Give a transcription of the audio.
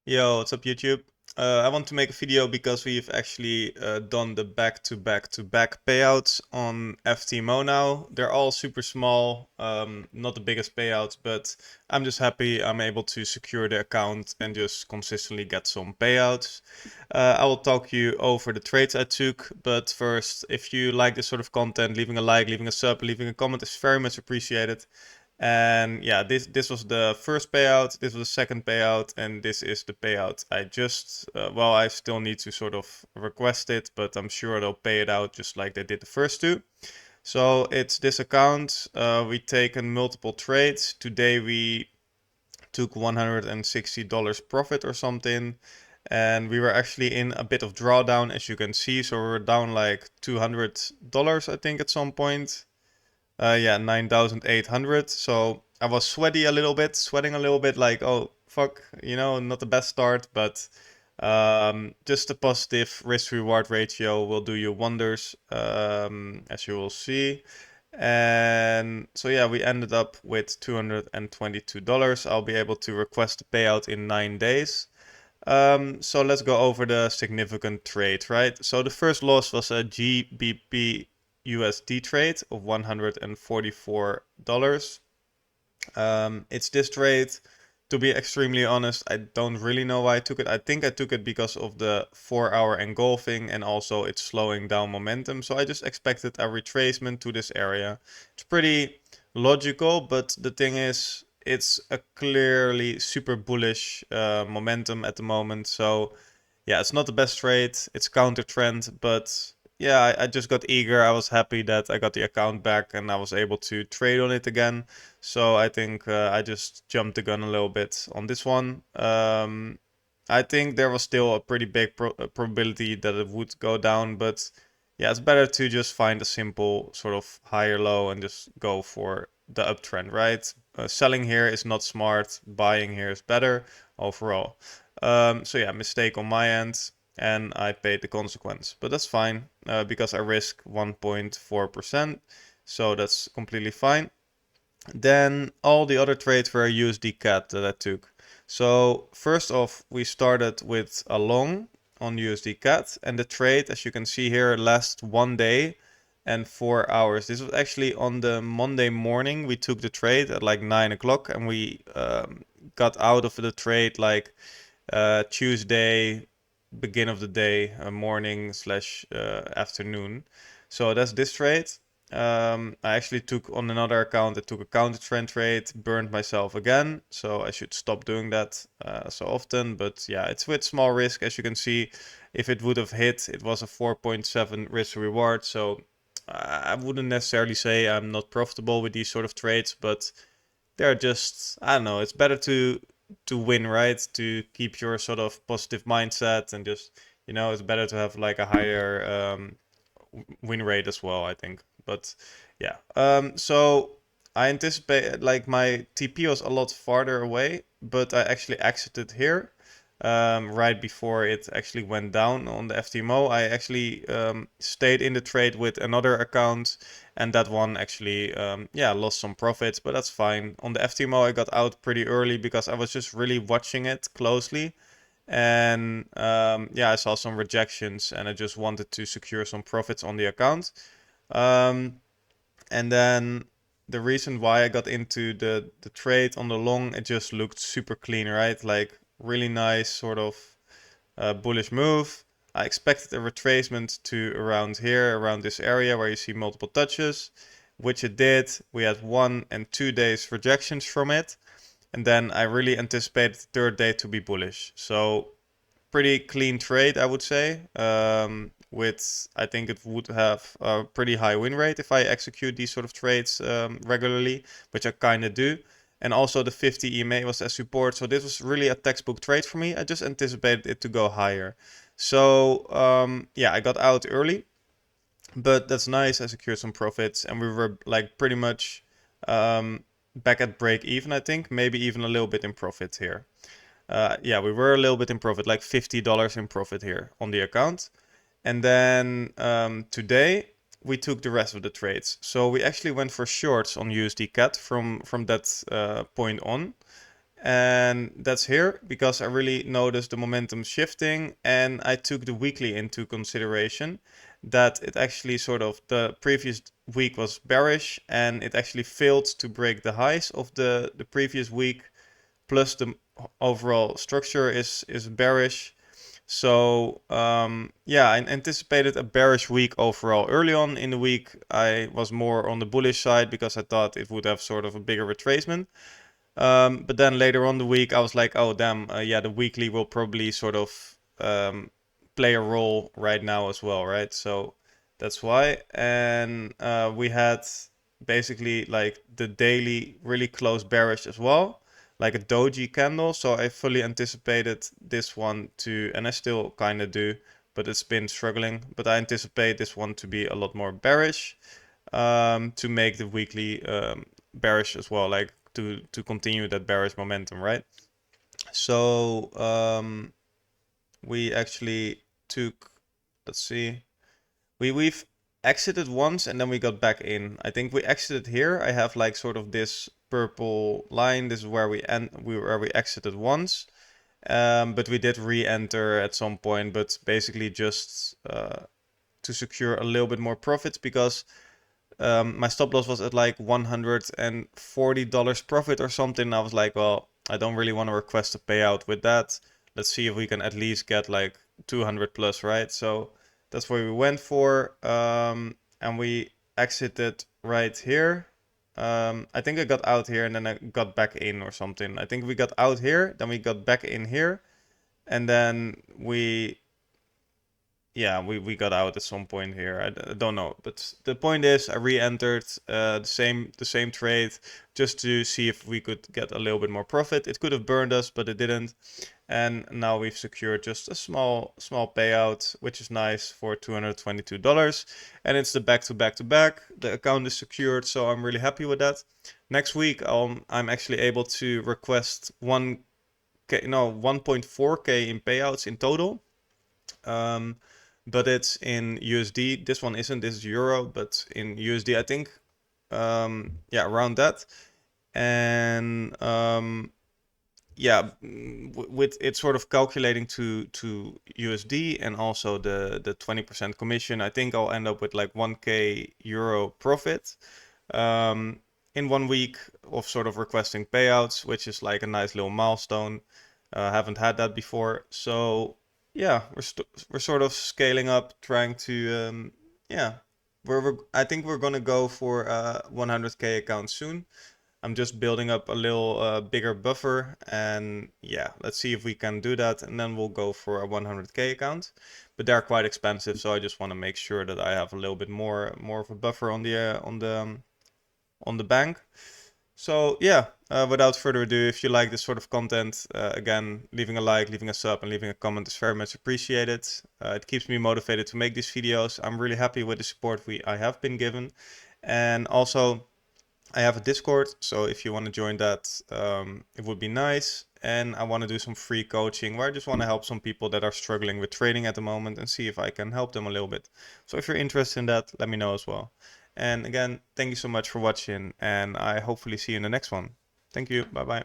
Yo, what's up YouTube? I want to make a video because we've actually done the back-to-back-to-back payouts on FTMO now. They're all super small, not the biggest payouts, but I'm just happy I'm able to secure the account and just consistently get some payouts. I will talk you over the trades I took, but first, if you like this sort of content, leaving a like, leaving a sub, leaving a comment is very much appreciated. And yeah, this was the first payout, this was the second payout, and this is the payout. I just, well, I still need to sort of request it, but I'm sure they'll pay it out just like they did the first two. So it's this account. We taken multiple trades. Today we took $160 profit or something. And we were actually in a bit of drawdown, as you can see. So we were down like $200, I think, at some point. Yeah, 9,800. So I was sweating a little bit, like, oh, fuck, not the best start, but just a positive risk reward ratio will do you wonders, as you will see. And so, yeah, we ended up with $222. I'll be able to request the payout in 9 days. So let's go over the significant trade, right? So the first loss was a GBPUSD trade of $144. It's this trade. To be extremely honest, I don't really know why I took it. I think I took it because of the 4-hour engulfing and also it's slowing down momentum. So I just expected a retracement to this area. It's pretty logical, but the thing is, it's a clearly super bullish momentum at the moment. So yeah, it's not the best trade. It's counter trend, but yeah, I just got eager. I was happy that I got the account back and I was able to trade on it again. So I think I just jumped the gun a little bit on this one. I think there was still a pretty big probability that it would go down, but yeah, it's better to just find a simple sort of higher low and just go for the uptrend, right? Selling here is not smart. Buying here is better overall. So yeah, mistake on my end, and I paid the consequence. But that's fine because I risk 1.4%, so that's completely fine. Then all the other trades were USD CAD that I took. So first off, we started with a long on USD CAD, and the trade, as you can see here, lasts 1 day and 4 hours. This was actually on the Monday morning. We took the trade at like 9 o'clock, and we got out of the trade like Tuesday, begin of the day, morning slash afternoon. So that's this trade. I actually took on another account, I took a counter trend trade, burned myself again. So I should stop doing that so often. But yeah, it's with small risk. As you can see, if it would have hit, it was a 4.7 risk reward. So I wouldn't necessarily say I'm not profitable with these sort of trades, but they're just, I don't know, it's better to win, right? To keep your sort of positive mindset and just, it's better to have like a higher win rate as well, I think. But yeah, so I anticipate like my TP was a lot farther away, but I actually exited here right before it actually went down on the FTMO. I actually stayed in the trade with another account, and that one actually, yeah, lost some profits, but that's fine. On the FTMO, I got out pretty early because I was just really watching it closely. And yeah, I saw some rejections and I just wanted to secure some profits on the account. Um, and then the reason why I got into the trade on the long, it just looked super clean, right? Like really nice sort of bullish move. I expected a retracement to around here, around this area where you see multiple touches, which it did. We had 1 and 2 days rejections from it. And then I really anticipated the third day to be bullish. So pretty clean trade, I would say. With I think it would have a pretty high win rate if I execute these sort of trades regularly, which I kind of do. And also the 50 EMA was as support, so this was really a textbook trade for me. I just anticipated it to go higher. So yeah, I got out early, but that's nice. I secured some profits, and we were like pretty much back at break even, I think, maybe even a little bit in profit here. Yeah, we were a little bit in profit, like $50 in profit here on the account. And then today we took the rest of the trades. So we actually went for shorts on USD CAD from that point on. And that's here because I really noticed the momentum shifting, and I took the weekly into consideration, that it actually sort of, the previous week was bearish and it actually failed to break the highs of the previous week, plus the overall structure is bearish. So yeah, I anticipated a bearish week overall. Early on in the week, I was more on the bullish side because I thought it would have sort of a bigger retracement. But then later on the week, I was like, oh, damn, yeah, the weekly will probably sort of play a role right now as well, right? So that's why. And we had basically like the daily really close bearish as well, like a doji candle. So I fully anticipated this one to, and I still kind of do, but it's been struggling. But I anticipate this one to be a lot more bearish, to make the weekly bearish as well, like to continue that bearish momentum, right? So we actually took, let's see, we've exited once and then we got back in. I think we exited here. I have like sort of this purple line. This is where we exited once. But we did re-enter at some point, but basically just to secure a little bit more profits, because my stop loss was at like $140 profit or something. I was like, well, I don't really want to request a payout with that. Let's see if we can at least get like 200 plus, right? So that's what we went for. And we exited right here. I think I got out here and then I got back in or something. I think we got out here, then we got back in here, and then we, yeah, we got out at some point here. I don't know, but the point is I re-entered the same trade just to see if we could get a little bit more profit. It could have burned us, but it didn't. And now we've secured just a small payout, which is nice, for $222. And it's the back to back to back. The account is secured, so I'm really happy with that. Next week, I'm actually able to request 1.4K in payouts in total. But it's in USD. This one isn't, this is Euro, but in USD, I think, yeah, around that. And yeah, with it sort of calculating to USD and also the 20% commission, I think I'll end up with like 1K euro profit in 1 week of sort of requesting payouts, which is like a nice little milestone. Haven't had that before. So yeah, we're sort of scaling up, trying to yeah, I think we're gonna go for a 100K account soon. I'm just building up a little bigger buffer, and yeah, let's see if we can do that, and then we'll go for a 100K account. But they're quite expensive, so I just want to make sure that I have a little bit more of a buffer on the bank. So yeah, without further ado, if you like this sort of content, again, leaving a like, leaving a sub, and leaving a comment is very much appreciated. It keeps me motivated to make these videos. I'm really happy with the support I have been given. And also, I have a Discord, so if you want to join that, it would be nice. And I want to do some free coaching where I just want to help some people that are struggling with trading at the moment and see if I can help them a little bit. So if you're interested in that, let me know as well. And again, thank you so much for watching, and I hopefully see you in the next one. Thank you. Bye bye.